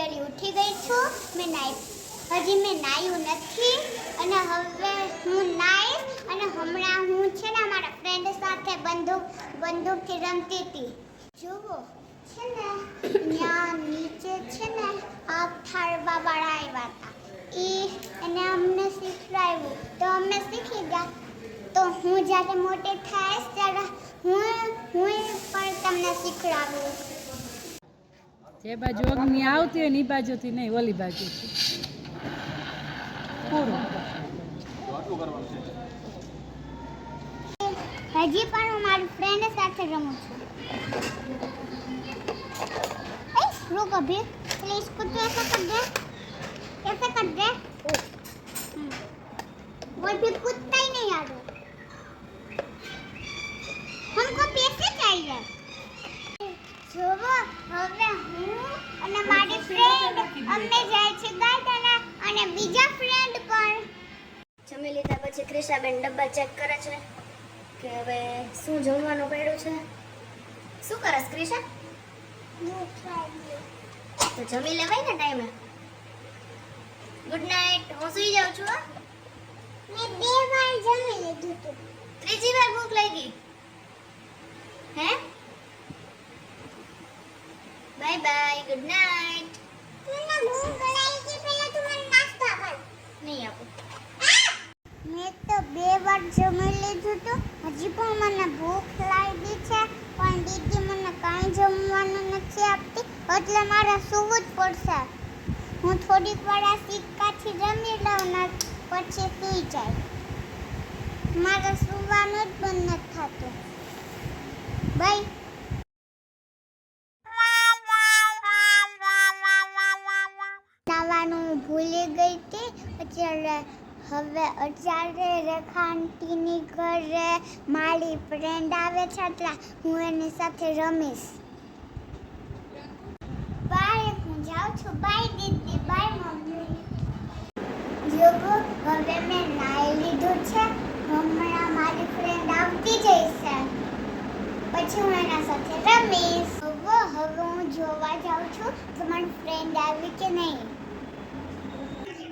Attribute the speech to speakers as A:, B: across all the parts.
A: વેલી ઉઠી ગઈ છું. મેં નાહ્યું નથી અને હવે હું નાહીશ અને હમણાં હું છે ને મારા ફ્રેન્ડ સાથે બંદૂકથી રમતી હતી. જુઓ છે ને ત્યાં નીચે છે ને આ ઠાળવાવાળા આવ્યા હતા. એને અમને શીખવાડ્યું તો અમે શીખી ગયા. તો હું જ્યારે મોટી થઈશ ત્યારે હું પણ તમને શીખવાડું.
B: જે બાજુ અગ્નિ આવતી હોય ને એ બાજુથી નહીં, ઓલી બાજુથી પૂરું.
A: હજી પણ હું મારી ફ્રેન્ડ સાથે રમું છું. रुक अभी प्लीज कुछ ऐसा कर दे, ऐसा कर दे. वो भी कूदता ही नहीं यार. हमको पैसे चाहिए. જો હવે હું અને મારી ફ્રેન્ડ અમને જાય છે ગાર્ડન અને બીજા ફ્રેન્ડ પણ.
C: જમી લીધા પછી ક્રિશાબેન ડબ્બા ચેક કરે છે કે હવે શું જમવાનું પડ્યું છે. શું કરસ ક્રિશા? તો જમી લેવાય ને ટાઈમે. Good night. હું સુઈ જાઉં છું.
A: મેં 2 વાર જમી લીધું હતું.
C: ત્રીજી વાર ભૂખ લાગી હે? Bye bye. Good night.
A: મને ભૂખ લાગી પહેલા તું મને નાસ્તો આપ.
C: નહીં આપું.
A: મેં તો 2 વાર જમી લીધું હતું. હજી પણ મને ભૂખ લાગી છે પણ દીદી મને કાંઈ જમવાનું નથી આપતી એટલે મારે સૂવું જ પડશે. હું થોડીક વાર આ સિક્કાથી જમી લઉં ને પછી સૂઈ જાય. મારે સૂવાનું જ બંધ નથી થતું. બાય. નાવાનું ભૂલી ગઈ હતી અત્યારે રેખા આંટીની ઘરે મારી ફ્રેન્ડ આવે છે એટલે હું એની સાથે રમીશ. બાય. હું જાઉં છું. બાય દીદી. Bye mummy. જો હવે મેં નાહી લીધું છે. હમણાં મારી ફ્રેન્ડ આવતી જશે પછી હું એના સાથે રમીશ. હવે હું જોવા જાઉં છું કે મારી ફ્રેન્ડ આવી કે નહીં.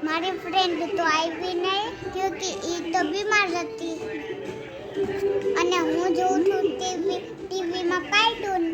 A: મારી ફ્રેન્ડ તો આવી નહીં ક્યોંકि એ તો બીમાર હતી અને હું જોઉં છું ટીવીમાં કાર્ટૂન.